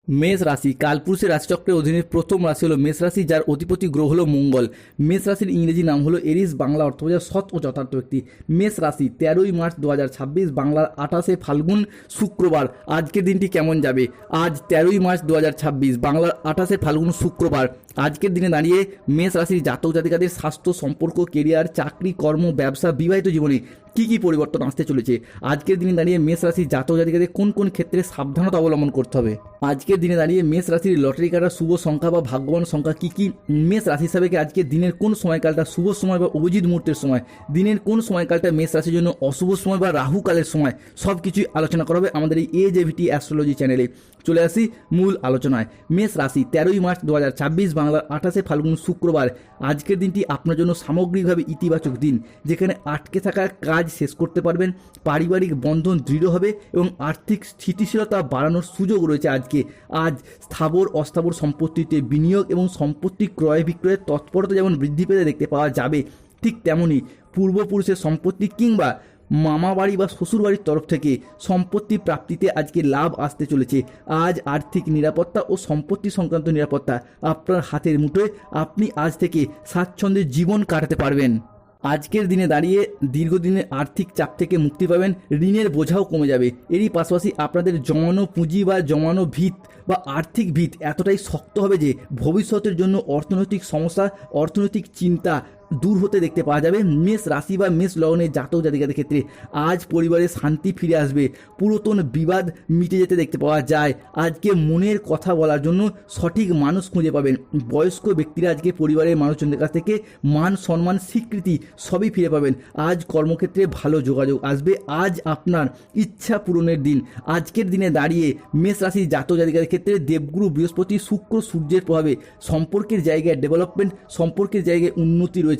মেষ রাশি কালপুরুষের রাশিচক্রের অধীনে প্রথম রাশি হলো মেষ রাশি, যার অধিপতি গ্রহ হলো মঙ্গল। মেষ রাশির ইংরেজি নাম হলো এরিস, বাংলা অর্থ বোঝায় সৎ ও যথার্থ ব্যক্তি। মেষ রাশি 13ই মার্চ 2026, বাংলার 28শে ফাল্গুন শুক্রবার। আজকের দিনটি কেমন যাবে? আজ 13ই মার্চ 2026, বাংলার 28শে ফাল্গুন শুক্রবার। আজকের দিনে দাঁড়িয়ে মেষ রাশির জাতক জাতিকাদের স্বাস্থ্য, সম্পর্ক, কেরিয়ার, চাকরি, কর্ম, ব্যবসা, বিবাহিত জীবনে কী কী পরিবর্তন আসতে চলেছে? আজকের দিনে দাঁড়িয়ে মেষ রাশির জাতক জাতিকাদের কোন কোন ক্ষেত্রে সাবধানতা অবলম্বন করতে হবে? আজকের দিনে দাঁড়িয়ে মেষ রাশির লটারি কাটার শুভ সংখ্যা বা ভাগ্যবান সংখ্যা কী কী? মেষ রাশি হিসাবে আজকের দিনের কোন সময়কালটা শুভ সময় বা অভিজিৎ মুহূর্তের সময়? দিনের কোন সময়কালটা মেষ রাশির জন্য অশুভ সময় বা রাহু কালের সময়? সব কিছুই আলোচনা করা হবে আমাদের এই AJVT অ্যাস্ট্রোলজি চ্যানেলে। চলে আসি মূল আলোচনায়। মেষ রাশি 13ই মার্চ 2026, বাংলার 28শে ফাল্গুন শুক্রবার। আজকের দিনটি আপনার জন্য সামগ্রিকভাবে ইতিবাচক দিন, যেখানে আটকে থাকা কাজ শেষ করতে পারবেন, পারিবারিক বন্ধন দৃঢ় হবে এবং আর্থিক স্থিতিশীলতা বাড়ানোর সুযোগ রয়েছে। আজ স্থাবর অস্থাবর সম্পত্তিতে বিনিয়োগ এবং সম্পত্তি ক্রয় বিক্রয়ের তৎপরতা যেমন বৃদ্ধি পেতে দেখতে পাওয়া যাবে, ঠিক তেমনই পূর্বপুরুষের সম্পত্তি কিংবা মামা বাড়ি বা শ্বশুর বাড়ির তরফ থেকে সম্পত্তি প্রাপ্তিতে আজকে লাভ আসতে চলেছে। আজ আর্থিক নিরাপত্তা ও সম্পত্তি সংক্রান্ত নিরাপত্তা আপনার হাতের মুঠোয়। আপনি আজ থেকে স্বাচ্ছন্দ্যে জীবন কাটাতে পারবেন। আজকের দিনে দাঁড়িয়ে দীর্ঘদিনের আর্থিক চাপ থেকে মুক্তি পাবেন, ঋণের বোঝাও কমে যাবে। এরই পাশাপাশি আপনাদের জমানো পুঁজি বা জমানো ভিত বা আর্থিক ভিত এতটাই শক্ত হবে যে ভবিষ্যতের জন্য অর্থনৈতিক সমস্যা, অর্থনৈতিক চিন্তা দূর হতে দেখতে পাওয়া যাবে। মেষ রাশি বা মেষ লগ্নের জাতক জাতিকাদের ক্ষেত্রে আজ পরিবারে শান্তি ফিরে আসবে, পুরাতন বিবাদ মিটে যেতে দেখতে পাওয়া যায়। আজকে মনের কথা বলার জন্য সঠিক মানুষ খুঁজে পাবেন। বয়স্ক ব্যক্তিরা আজকে পরিবারের মানুষজনদের কাছ থেকে মান সম্মান স্বীকৃতি সবই ফিরে পাবেন। আজ কর্মক্ষেত্রে ভালো যোগাযোগ আসবে। আজ আপনার ইচ্ছা পূরণের দিন। আজকের দিনে দাঁড়িয়ে মেষ রাশির জাতক জাতিকাদের ক্ষেত্রে দেবগুরু বৃহস্পতি, শুক্র, সূর্যের প্রভাবে সম্পর্কের জায়গায় ডেভেলপমেন্ট, সম্পর্কের জায়গায় উন্নতি রয়েছে।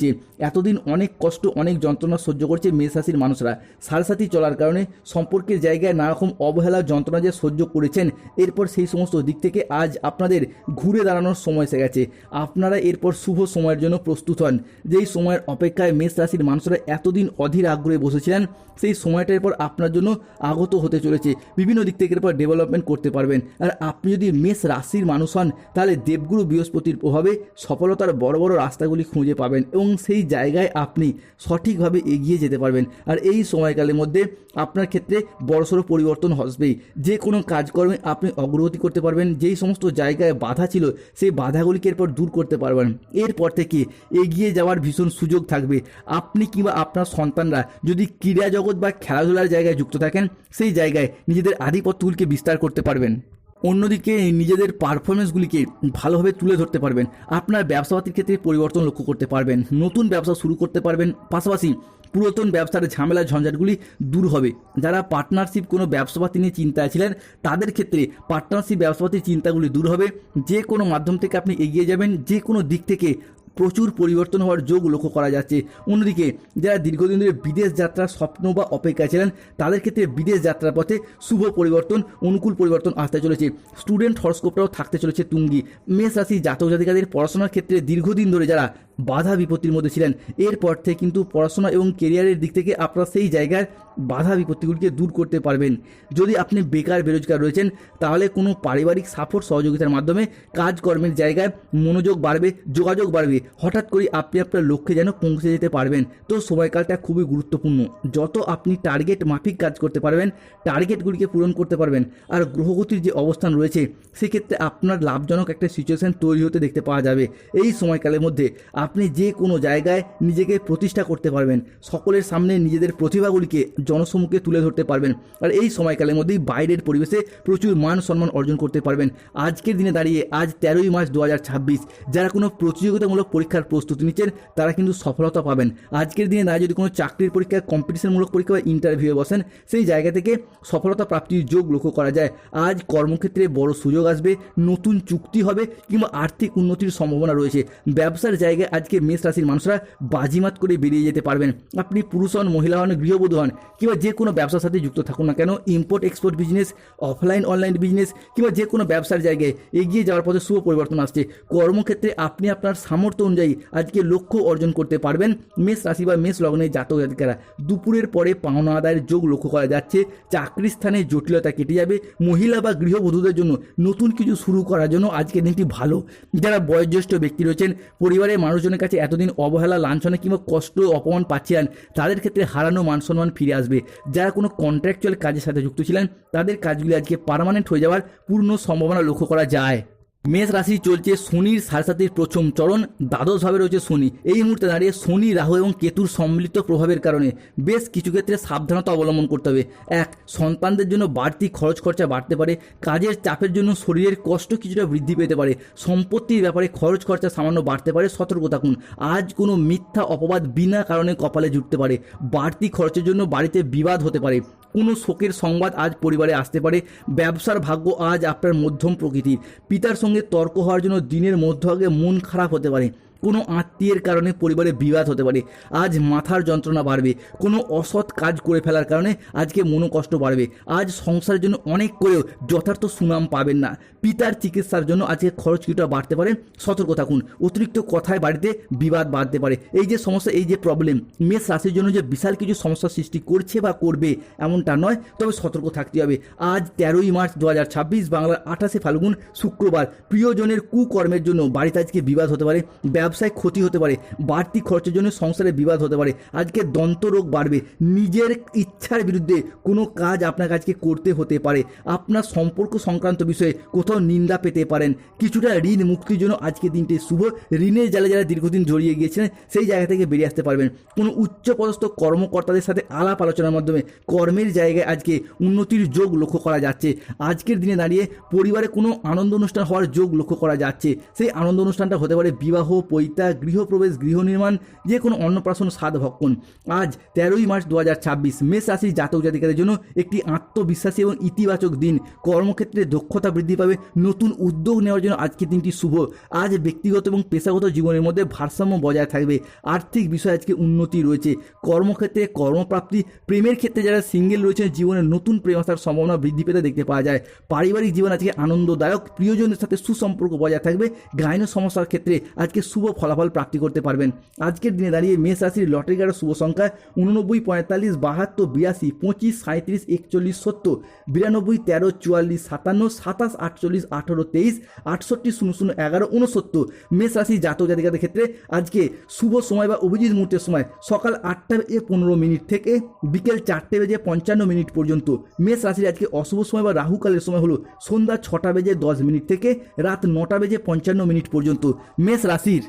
এতদিন অনেক কষ্ট, অনেক যন্ত্রণা সহ্য করছে মেষ রাশির মানুষরা। সারসাথী চলার কারণে সম্পর্কের জায়গায় নানা রকম অবহেলা, যন্ত্রণা যে সহ্য করেছেন, এরপর সেই সমস্ত দিক থেকে আজ আপনাদের ঘুরে দাঁড়ানোর সময় এসে গেছে। আপনারা এরপর শুভ সময়ের জন্য প্রস্তুত হন। যেই সময়ের অপেক্ষায় মেষ রাশির মানুষরা এতদিন অধীর আগ্রহে বসেছিলেন, সেই সময়টার এরপর আপনার জন্য আগত হতে চলেছে। বিভিন্ন দিক থেকে এরপর ডেভেলপমেন্ট করতে পারবেন। আর আপনি যদি মেষ রাশির মানুষ হন, তাহলে দেবগুরু বৃহস্পতির প্রভাবে সফলতার বড় বড় রাস্তাগুলি খুঁজে পাবেন এবং সেই জায়গায় আপনি সঠিকভাবে এগিয়ে যেতে পারবেন। আর এই সময়কালের মধ্যে আপনার ক্ষেত্রে বড়সড় পরিবর্তন আসবেই। যে কোনো কাজকর্মে আপনি অগ্রগতি করতে পারবেন। যেই সমস্ত জায়গায় বাধা ছিল, সেই বাধাগুলিকে এরপর দূর করতে পারবেন। এরপর থেকে এগিয়ে যাওয়ার ভীষণ সুযোগ থাকবে। আপনি কিংবা আপনার সন্তানরা যদি ক্রীড়া জগৎ বা খেলাধুলার জায়গায় যুক্ত থাকেন, সেই জায়গায় নিজেদের আধিপত্যগুলিকে বিস্তার করতে পারবেন। অন্যদিকে নিজেদের পারফরমেন্সগুলিকে ভালোভাবে তুলে ধরতে পারবেন। আপনার ব্যবসাপাতির ক্ষেত্রে পরিবর্তন লক্ষ্য করতে পারবেন। নতুন ব্যবসা শুরু করতে পারবেন। পাশাপাশি পুরাতন ব্যবসার ঝামেলা ঝঞ্ঝাটগুলি দূর হবে। যারা পার্টনারশিপ কোনো ব্যবসাপাতি নিয়ে চিন্তায় ছিলেন, তাদের ক্ষেত্রে পার্টনারশিপ ব্যবসাপাতির চিন্তাগুলি দূর হবে। যে কোনো মাধ্যম থেকে আপনি এগিয়ে যাবেন। যে কোনো দিক থেকে প্রচুর পরিবর্তন হওয়ার যোগ লক্ষ্য করা যাচ্ছে। অন্যদিকে যারা দীর্ঘদিন ধরে বিদেশ যাত্রার স্বপ্ন বা অপেক্ষায় ছিলেন, তাদের ক্ষেত্রে বিদেশ যাত্রার পথে শুভ পরিবর্তন, অনুকূল পরিবর্তন আসতে চলেছে। স্টুডেন্ট হরস্কোপটাও থাকতে চলেছে তুঙ্গি। মেষ রাশি জাতক জাতিকাদের পড়াশোনার ক্ষেত্রে দীর্ঘদিন ধরে যারা বাধা বিপত্তির মধ্যে ছিলেন, এরপর থেকে কিন্তু পড়াশোনা এবং কেরিয়ারের দিক থেকে আপনারা সেই জায়গার বাধা বিপত্তিগুলিকে দূর করতে পারবেন। যদি আপনি বেকার বেরোজগার রয়েছেন, তাহলে কোনো পারিবারিক সাপোর্ট সহযোগিতার মাধ্যমে কাজকর্মের জায়গায় মনোযোগ বাড়বে, যোগাযোগ বাড়বে। হঠাৎ করে আপনি আপনার লক্ষ্যে যেন পৌঁছে যেতে পারবেন। তো সময়কালটা খুবই গুরুত্বপূর্ণ। যত আপনি টার্গেট মাফিক কাজ করতে পারবেন, টার্গেটগুলিকে পূরণ করতে পারবেন, আর গ্রহগতির যে অবস্থান রয়েছে, সেক্ষেত্রে আপনার লাভজনক একটা সিচুয়েশন তৈরি হতে দেখতে পাওয়া যাবে। এই সময়কালের মধ্যে আপনি যে কোনো জায়গায় নিজেকে প্রতিষ্ঠা করতে পারবেন। সকলের সামনে নিজেদের প্রতিভাগুলিকে জনসম্মুখে তুলে ধরতে পারবেন। আর এই সময়কালের মধ্যেই বাইরের পরিবেশে প্রচুর মান সম্মান অর্জন করতে পারবেন। আজকের দিনে দাঁড়িয়ে আজ 13ই মার্চ 2026, যারা কোনো প্রতিযোগিতামূলক পরীক্ষার প্রস্তুতি নিচ্ছেন, তারা কিন্তু সফলতা পাবেন। আজকের দিনে দাঁড়িয়ে যদি কোনো চাকরির পরীক্ষা, কম্পিটিশনমূলক পরীক্ষা বা ইন্টারভিউয়ে বসেন, সেই জায়গা থেকে সফলতা প্রাপ্তির যোগ লক্ষ্য করা যায়। আজ কর্মক্ষেত্রে বড় সুযোগ আসবে, নতুন চুক্তি হবে কিংবা আর্থিক উন্নতির সম্ভাবনা রয়েছে। ব্যবসার জায়গায় আজকে মেষ রাশির মানুষরা বাজিমাত করে বেরিয়ে যেতে পারবেন। আপনি পুরুষ হন, মহিলা হন, গৃহবধূ হন, কিংবা যে কোনো ব্যবসার সাথে যুক্ত থাকুন না কেন, import export business, offline online business কিংবা যে কোনো ব্যবসার জায়গায় এগিয়ে যাওয়ার পথে শুভ পরিবর্তন আসছে। কর্মক্ষেত্রে আপনি আপনার সামর্থ্য সামর্থ্য অনুযায়ী আজকে লক্ষ্য অর্জন করতে পারবেন মেষ রাশি বা মেষ লগ্নের জাতক জাতিকারা। দুপুরের পরে পাওনা আদায়ের যোগ লক্ষ্য করা যাচ্ছে। চাকরির স্থানে জটিলতা কেটে যাবে। মহিলা বা গৃহবধূদের জন্য নতুন কিছু শুরু করার জন্য আজকের দিনটি ভালো। যারা বয়োজ্যেষ্ঠ ব্যক্তি রয়েছেন, পরিবারের মানুষজনের কাছে এতদিন অবহেলা, লাঞ্ছনা কিংবা কষ্ট অপমান পাচ্ছিলেন, তাদের ক্ষেত্রে হারানো মান সম্মান ফিরে আসবে। যারা কোনো কন্ট্রাকচুয়াল কাজের সাথে যুক্ত ছিলেন, তাদের কাজগুলি আজকে পার্মানেন্ট হয়ে যাওয়ার পূর্ণ সম্ভাবনা লক্ষ্য করা যায়। মেষ রাশি চলছে শনির সাড়ে প্রথম চরণ, দ্বাদশভাবে রয়েছে শনি। এই মুহূর্তে দাঁড়িয়ে শনি, রাহু এবং কেতুর সম্মিলিত প্রভাবের কারণে বেশ কিছু ক্ষেত্রে সাবধানতা অবলম্বন করতে হবে। এক, সন্তানদের জন্য বাড়তি খরচা বাড়তে পারে। কাজের চাপের জন্য শরীরের কষ্ট কিছুটা বৃদ্ধি পেতে পারে। সম্পত্তির ব্যাপারে খরচা সামান্য বাড়তে পারে, সতর্ক থাকুন। আজ কোনো মিথ্যা অপবাদ বিনা কারণে কপালে জুটতে পারে। বাড়তি খরচের জন্য বাড়িতে বিবাদ হতে পারে। কোনো শোকের সংবাদ আজ পরিবারে আসতে পারে। ব্যবসার ভাগ্য আজ আপনার মধ্যম প্রকৃতির। পিতার সঙ্গে তর্ক হওয়ার জন্য দিনের মধ্যভাগে মন খারাপ হতে পারে। কোনো আত্মীয়ের কারণে পরিবারে বিবাদ হতে পারে। আজ মাথার যন্ত্রণা বাড়বে। কোনো অসৎ কাজ করে ফেলার কারণে আজকে মনোকষ্ট বাড়বে। আজ সংসারের জন্য অনেক করেও যথার্থ সুনাম পাবেন না। পিতার চিকিৎসার জন্য আজকে খরচ কিছুটা বাড়তে পারে, সতর্ক থাকুন। অতিরিক্ত কথায় বাড়িতে বিবাদ বাড়তে পারে। এই যে সমস্যা, এই যে প্রবলেম, মেষ রাশির জন্য যে বিশাল কিছু সমস্যার সৃষ্টি করছে বা করবে এমনটা নয়, তবে সতর্ক থাকতে হবে। আজ 13ই মার্চ 2026, বাংলার 28শে ফাল্গুন, শুক্রবার। প্রিয়জনের কুকর্মের জন্য বাড়িতে আজকে বিবাদ হতে পারে। ব্যবসায় ক্ষতি হতে পারে। বাড়তি খরচের জন্য সংসারে বিবাদ হতে পারে। আজকে দন্তরোগ বাড়বে। নিজের ইচ্ছার বিরুদ্ধে কোনো কাজ আপনাকে আজকে করতে হতে পারে। আপনার সম্পর্ক সংক্রান্ত বিষয়ে কোথাও নিন্দা পেতে পারেন। কিছুটা ঋণ মুক্তির জন্য আজকে দিনটি শুভ। ঋণের জালে যারা দীর্ঘদিন জড়িয়ে গিয়েছিলেন, সেই জায়গা থেকে বেরিয়ে আসতে পারবেন। কোনো উচ্চপদস্থ কর্মকর্তাদের সাথে আলাপ আলোচনার মাধ্যমে কর্মের জায়গায় আজকে উন্নতির যোগ লক্ষ্য করা যাচ্ছে। আজকের দিনে দাঁড়িয়ে পরিবারে কোনো আনন্দ অনুষ্ঠান হওয়ার যোগ লক্ষ্য করা যাচ্ছে। সেই আনন্দ অনুষ্ঠানটা হতে পারে বিবাহ, পৈতা, গৃহপ্রবেশ, গৃহ নির্মাণ, যে কোনো অন্নপ্রাশন, সাধ ভক্ষণ। আজ 13ই মার্চ 2026, মেষ রাশির জাতক জাতিকাদের জন্য একটি আত্মবিশ্বাসী এবং ইতিবাচক দিন। কর্মক্ষেত্রে দক্ষতা বৃদ্ধি পাবে। নতুন উদ্যোগ নেওয়ার জন্য আজকের দিনটি শুভ। আজ ব্যক্তিগত এবং পেশাগত জীবনের মধ্যে ভারসাম্য বজায় থাকবে। আর্থিক বিষয়ে আজকে উন্নতি রয়েছে। কর্মক্ষেত্রে কর্মপ্রাপ্তি। প্রেমের ক্ষেত্রে যারা সিঙ্গেল রয়েছেন, জীবনে নতুন প্রেম আসার সম্ভাবনা বৃদ্ধি পেতে দেখতে পাওয়া যায়। পারিবারিক জীবন আজকে আনন্দদায়ক। প্রিয়জনের সাথে সুসম্পর্ক বজায় থাকবে। গাইনো সমস্যার ক্ষেত্রে আজকে শুভ ফলাফল প্রাপ্তি করতে পারবেন। আজকের দিনে দাঁড়িয়ে মেষ রাশির লটারি কাটার শুভ সংখ্যা 89, 45, 72, 82, 25, 37, 41, 70, 92, 13, 44, 57, 27, 48, 18, 23, 68, 00, 11, 69। মেষ রাশির জাতক জাতিকাদের ক্ষেত্রে আজকে শুভ সময় বা অভিজিৎ মুহূর্তের সময় সকাল 8:15 থেকে বিকেল 4:55 পর্যন্ত। মেষ রাশির আজকে অশুভ সময় বা রাহুকালের সময় হলো সন্ধ্যা 6:10 থেকে রাত 9:55 পর্যন্ত। মেষ রাশির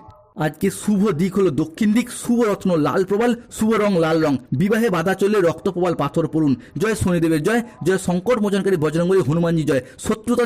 আজকে শুভ দিক হলো দক্ষিণ দিক। শুভ রত্ন লাল প্রবাল, শুভ রং লাল রং। বিবাহে বাধা চললে রক্ত প্রবাল পাথর পড়ুন। জয় শনিদেবের জয়। জয় সংকট মোচনকারী বজরঙ্গলী হনুমানজি জয়। শত্রুতা